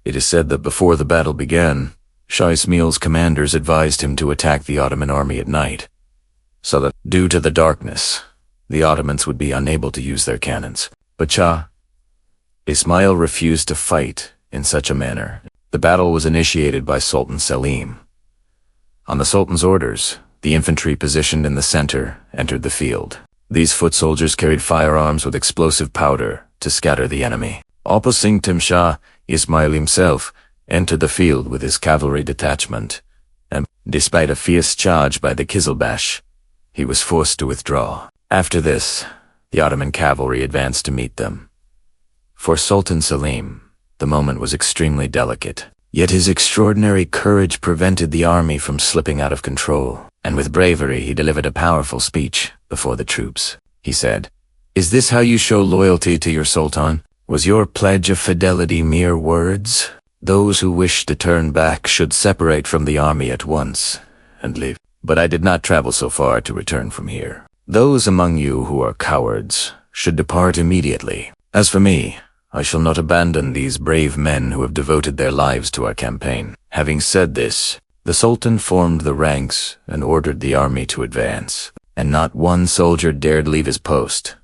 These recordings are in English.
It is said that before the battle began, Shah Ismail's commanders advised him to attack the Ottoman army at night, so that, due to the darkness, the Ottomans would be unable to use their cannons. But Shah Ismail refused to fight in such a manner. The battle was initiated by Sultan Selim. On the Sultan's orders, the infantry positioned in the center entered the field. These foot soldiers carried firearms with explosive powder to scatter the enemy. Opposing him, Shah Ismail himself entered the field with his cavalry detachment, and, despite a fierce charge by the Qizilbash, he was forced to withdraw. After this, the Ottoman cavalry advanced to meet them. For Sultan Selim, the moment was extremely delicate. Yet his extraordinary courage prevented the army from slipping out of control, and with bravery he delivered a powerful speech before the troops. He said, "Is this how you show loyalty to your Sultan? Was your pledge of fidelity mere words? Those who wish to turn back should separate from the army at once and leave. But I did not travel so far to return from here. Those among you who are cowards should depart immediately. As for me, I shall not abandon these brave men who have devoted their lives to our campaign." Having said this, the Sultan formed the ranks and ordered the army to advance, and not one soldier dared leave his post.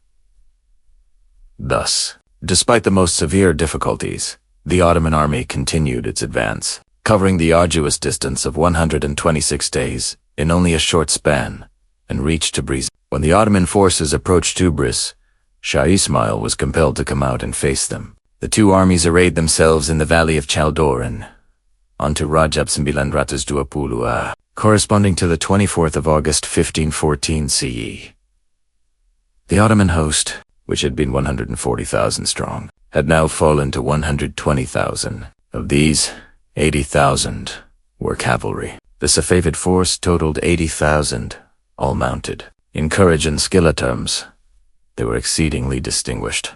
Thus, despite the most severe difficulties, the Ottoman army continued its advance, covering the arduous distance of 126 days in only a short span, and reached Tabriz. When the Ottoman forces approached Tabriz, Shah Ismail was compelled to come out and face them. The two armies arrayed themselves in the valley of Chaldiran, onto Rajab 1920, corresponding to the 24th of August 1514 CE. The Ottoman host, which had been 140,000 strong, had now fallen to 120,000. Of these, 80,000 were cavalry. The Safavid force totaled 80,000, all mounted. In courage and skill terms, they were exceedingly distinguished.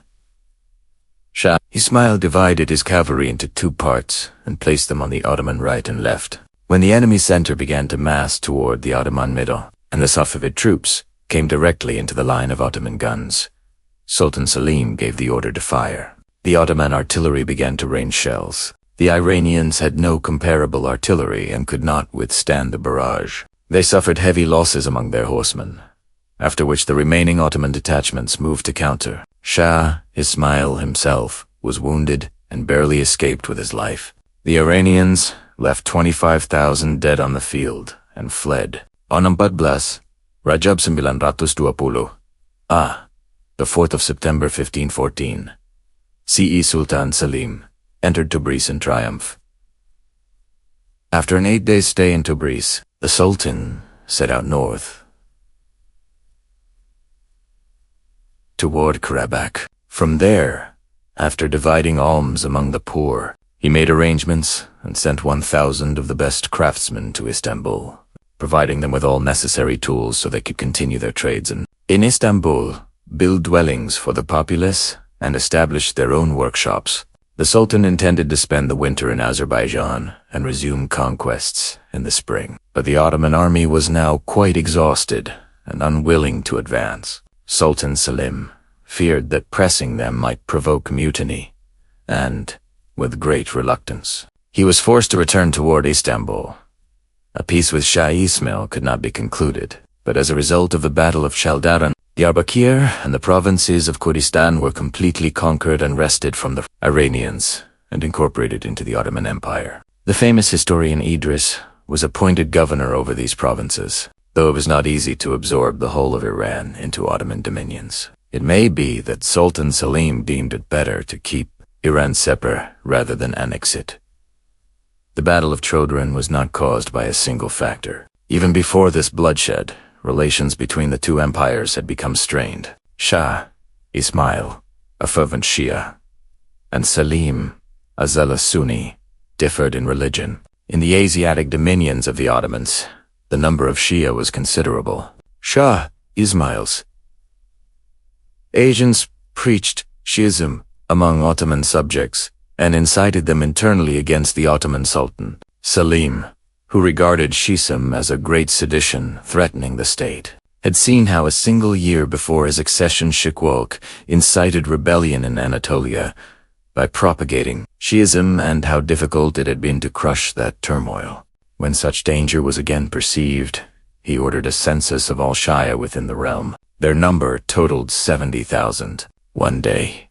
Shah Ismail divided his cavalry into two parts and placed them on the Ottoman right and left. When the enemy center began to mass toward the Ottoman middle, and the Safavid troops came directly into the line of Ottoman guns, Sultan Selim gave the order to fire. The Ottoman artillery began to rain shells. The Iranians had no comparable artillery and could not withstand the barrage. They suffered heavy losses among their horsemen, after which the remaining Ottoman detachments moved to counter. Shah Ismail himself was wounded and barely escaped with his life. The Iranians left 25,000 dead on the field and fled. On 14 Rajab 1920, the 4th of September 1514, CE Sultan Selim entered Tabriz in triumph. After an 8-day stay in Tabriz, the Sultan set out north toward Qarabakh. From there, after dividing alms among the poor, he made arrangements and sent 1,000 of the best craftsmen to Istanbul, providing them with all necessary tools so they could continue their trades and, in Istanbul, build dwellings for the populace and establish their own workshops. The Sultan intended to spend the winter in Azerbaijan and resume conquests in the spring, but the Ottoman army was now quite exhausted and unwilling to advance. Sultan Selim feared that pressing them might provoke mutiny, and, with great reluctance, he was forced to return toward Istanbul. A peace with Shah Ismail could not be concluded, but as a result of the Battle of Chaldiran, Diyarbakir and the provinces of Kurdistan were completely conquered and wrested from the Iranians and incorporated into the Ottoman Empire. The famous historian Idris was appointed governor over these provinces, though it was not easy to absorb the whole of Iran into Ottoman dominions. It may be that Sultan Selim deemed it better to keep Iran separate rather than annex it. The Battle of Chaldiran was not caused by a single factor. Even before this bloodshed, relations between the two empires had become strained. Shah Ismail, a fervent Shia, and Selim, a zealous Sunni, differed in religion. In the Asiatic dominions of the Ottomans, the number of Shia was considerable. Shah Ismail's agents preached Shiism among Ottoman subjects and incited them internally against the Ottoman Sultan. Selim, who regarded Shiism as a great sedition threatening the state, had seen how a single year before his accession Shikwok incited rebellion in Anatolia by propagating Shiism and how difficult it had been to crush that turmoil. When such danger was again perceived, he ordered a census of all Shia within the realm. Their number totaled 70,000. One day,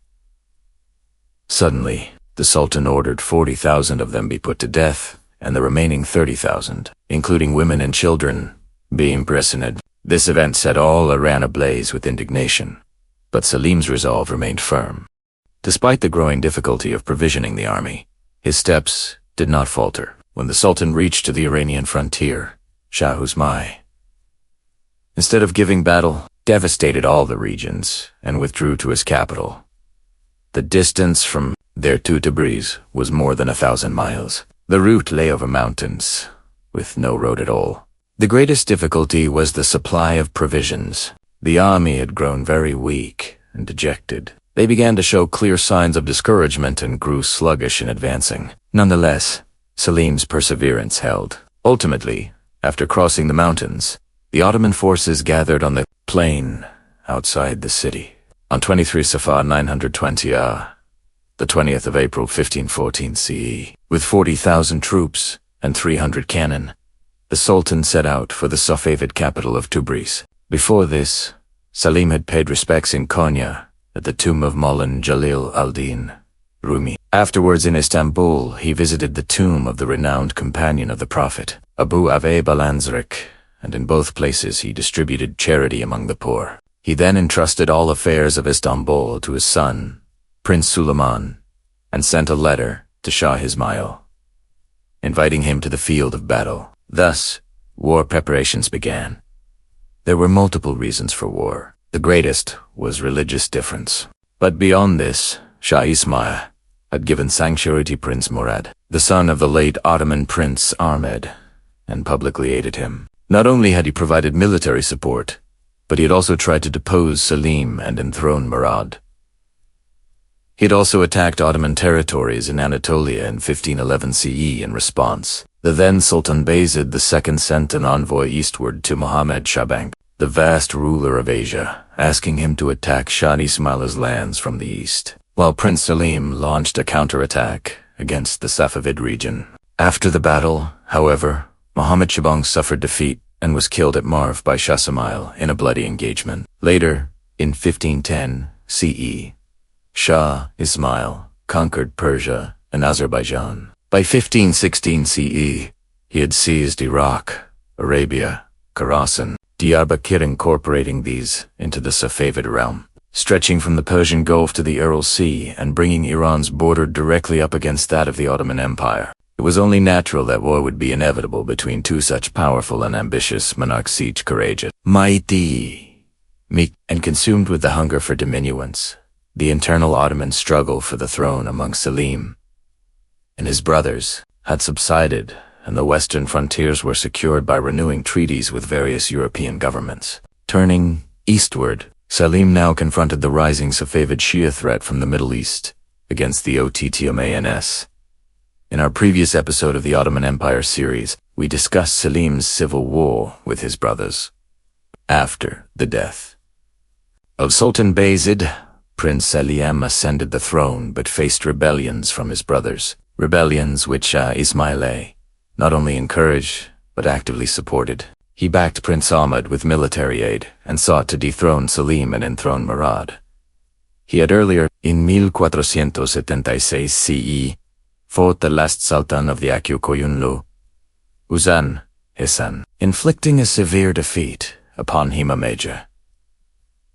suddenly, the Sultan ordered 40,000 of them be put to death, and the remaining 30,000, including women and children, be imprisoned. This event set all Iran ablaze with indignation, but Selim's resolve remained firm. Despite the growing difficulty of provisioning the army, his steps did not falter. When the Sultan reached to the Iranian frontier, Shah Ismail, instead of giving battle, devastated all the regions and withdrew to his capital. The distance from there to Tabriz was more than 1,000 miles. The route lay over mountains, with no road at all. The greatest difficulty was the supply of provisions. The army had grown very weak and dejected. They began to show clear signs of discouragement and grew sluggish in advancing. Nonetheless, Selim's perseverance held. Ultimately, after crossing the mountains, the Ottoman forces gathered on the plain outside the city. On 23 Safar 920 the 20th of April 1514 CE, with 40,000 troops and 300 cannon, the Sultan set out for the Safavid capital of Tabriz. Before this, Selim had paid respects in Konya at the tomb of Maulan Jalil al-Din Rumi. Afterwards in Istanbul, he visited the tomb of the renowned companion of the Prophet, Abu Ayyub al-Ansari, and in both places he distributed charity among the poor. He then entrusted all affairs of Istanbul to his son, Prince Suleiman, and sent a letter to Shah Ismail, inviting him to the field of battle. Thus, war preparations began. There were multiple reasons for war. The greatest was religious difference. But beyond this, Shah Ismail had given sanctuary to Prince Murad, the son of the late Ottoman Prince Ahmed, and publicly aided him. Not only had he provided military support, but he had also tried to depose Selim and enthrone Murad. He had also attacked Ottoman territories in Anatolia in 1511 CE in response. The then Sultan Bayezid II sent an envoy eastward to Muhammad Shahbang, the vast ruler of Asia, asking him to attack Shah Ismail's lands from the east, while Prince Selim launched a counterattack against the Safavid region. After the battle, however, Muhammad Shahbang suffered defeat and was killed at Marv by Shah Ismail in a bloody engagement. Later, in 1510 CE, Shah Ismail conquered Persia and Azerbaijan. By 1516 CE, he had seized Iraq, Arabia, Khorasan, Diyarbakir, incorporating these into the Safavid realm, stretching from the Persian Gulf to the Aral Sea and bringing Iran's border directly up against that of the Ottoman Empire. It was only natural that war would be inevitable between two such powerful and ambitious monarchs, each courageous, mighty, meek, and consumed with the hunger for diminuence. The internal Ottoman struggle for the throne among Selim and his brothers had subsided, and the western frontiers were secured by renewing treaties with various European governments. Turning eastward, Selim now confronted the rising Safavid Shia threat from the Middle East against the Ottomans. In our previous episode of the Ottoman Empire series, we discussed Selim's civil war with his brothers. After the death of Sultan Bayezid, Prince Selim ascended the throne but faced rebellions from his brothers, rebellions which Shah Ismail not only encouraged but actively supported. He backed Prince Ahmed with military aid and sought to dethrone Selim and enthrone Murad. He had earlier, in 1476 CE, fought the last Sultan of the Koyunlu, Uzan Hisan, inflicting a severe defeat upon Hima Major,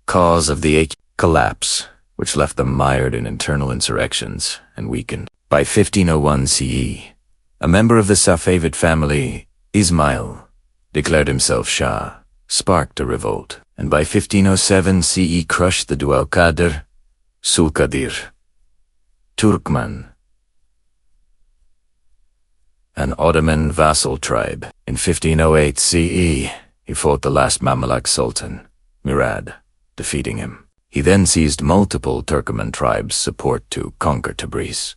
cause of the collapse, which left them mired in internal insurrections and weakened. By 1501 CE, a member of the Safavid family, Ismail, declared himself Shah, sparked a revolt, and by 1507 CE crushed the Dual Qadir, Sulkadir, Turkmen, an Ottoman vassal tribe. In 1508 CE, he fought the last Mamluk Sultan, Murad, defeating him. He then seized multiple Turkmen tribes' support to conquer Tabriz.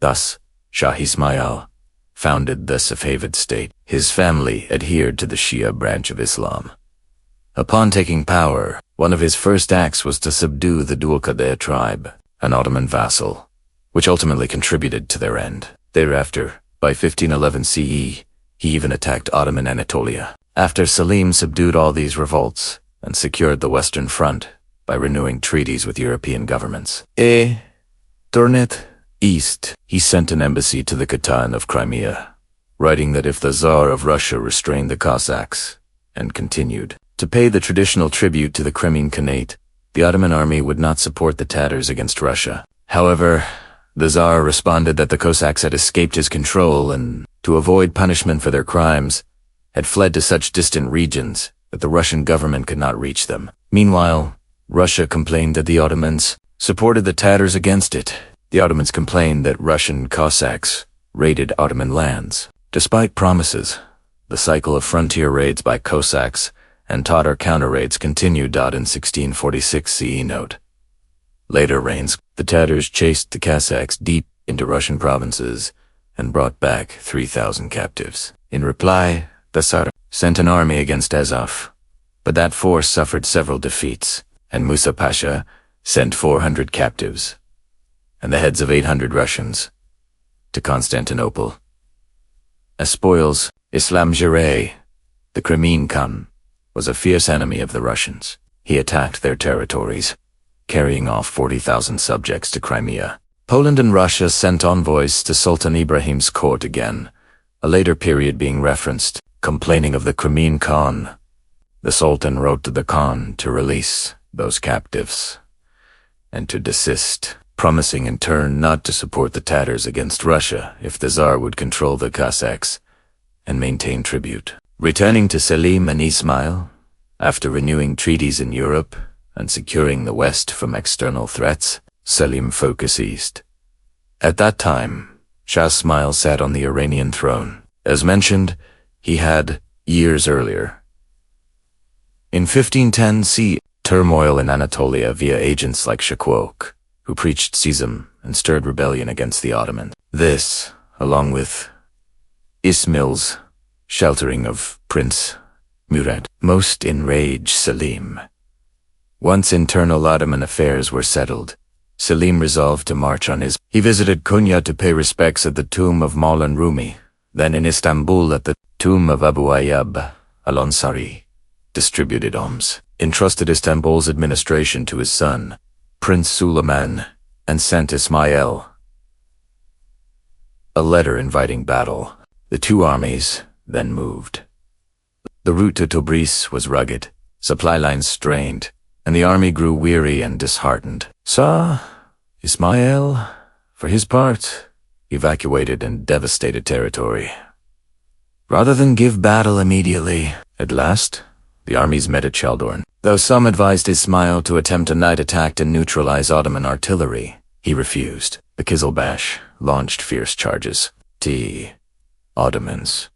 Thus, Shah Ismail founded the Safavid state. His family adhered to the Shia branch of Islam. Upon taking power, one of his first acts was to subdue the Dual Qadir tribe, an Ottoman vassal, which ultimately contributed to their end. Thereafter, by 1511 CE, he even attacked Ottoman Anatolia. After Selim subdued all these revolts and secured the Western Front by renewing treaties with European governments, turned east, he sent an embassy to the Khan of Crimea, writing that if the Tsar of Russia restrained the Cossacks and continued to pay the traditional tribute to the Crimean Khanate, the Ottoman army would not support the Tatars against Russia. However, the Tsar responded that the Cossacks had escaped his control and, to avoid punishment for their crimes, had fled to such distant regions that the Russian government could not reach them. Meanwhile, Russia complained that the Ottomans supported the Tatars against it. The Ottomans complained that Russian Cossacks raided Ottoman lands. Despite promises, the cycle of frontier raids by Cossacks and Tatar counter-raids continued. In 1646 CE note. Later reigns, the Tatars chased the Cossacks deep into Russian provinces and brought back 3,000 captives. In reply, the Tsar sent an army against Azov, but that force suffered several defeats, and Musa Pasha sent 400 captives and the heads of 800 Russians to Constantinople. As spoils, Islam Giray, the Crimean Khan, was a fierce enemy of the Russians. He attacked their territories, carrying off 40,000 subjects to Crimea. Poland and Russia sent envoys to Sultan Ibrahim's court again, a later period being referenced, complaining of the Crimean Khan. The Sultan wrote to the Khan to release those captives and to desist, promising in turn not to support the Tatars against Russia if the Tsar would control the Cossacks and maintain tribute. Returning to Selim and Ismail, after renewing treaties in Europe and securing the West from external threats, Selim focused east. At that time, Shah Ismail sat on the Iranian throne. As mentioned, he had, years earlier, in 1510 CE, turmoil in Anatolia via agents like Shahquoq, who preached schism and stirred rebellion against the Ottomans. This, along with Ismail's sheltering of Prince Murad, most enraged Selim. Once internal Ottoman affairs were settled, Selim resolved to march on his. He visited Konya to pay respects at the tomb of Maulan Rumi, then in Istanbul at the tomb of Abu Ayyub al-Ansari, distributed alms, entrusted Istanbul's administration to his son, Prince Suleiman, and sent Ismail a letter inviting battle. The two armies then moved. The route to Tabriz was rugged, supply lines strained, and the army grew weary and disheartened. Shah Ismail, for his part, evacuated and devastated territory. Rather than give battle immediately, at last, the armies met at Chaldiran. Though some advised Ismail to attempt a night attack to neutralize Ottoman artillery, he refused. The Qizilbash launched fierce charges. The Ottomans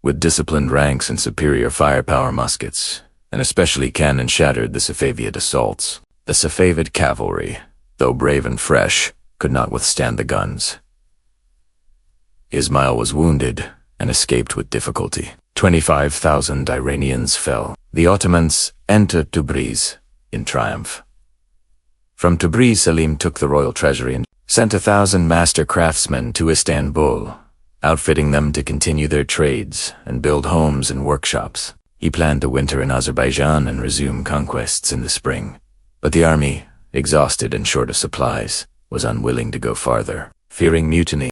with disciplined ranks and superior firepower muskets, and especially cannon shattered the Safavid assaults. The Safavid cavalry, though brave and fresh, could not withstand the guns. Ismail was wounded and escaped with difficulty. 25,000 Iranians fell. The Ottomans entered Tabriz in triumph. From Tabriz, Selim took the royal treasury and sent 1,000 master craftsmen to Istanbul, outfitting them to continue their trades and build homes and workshops. He planned to winter in Azerbaijan and resume conquests in the spring. But the army, exhausted and short of supplies, was unwilling to go farther. Fearing mutiny,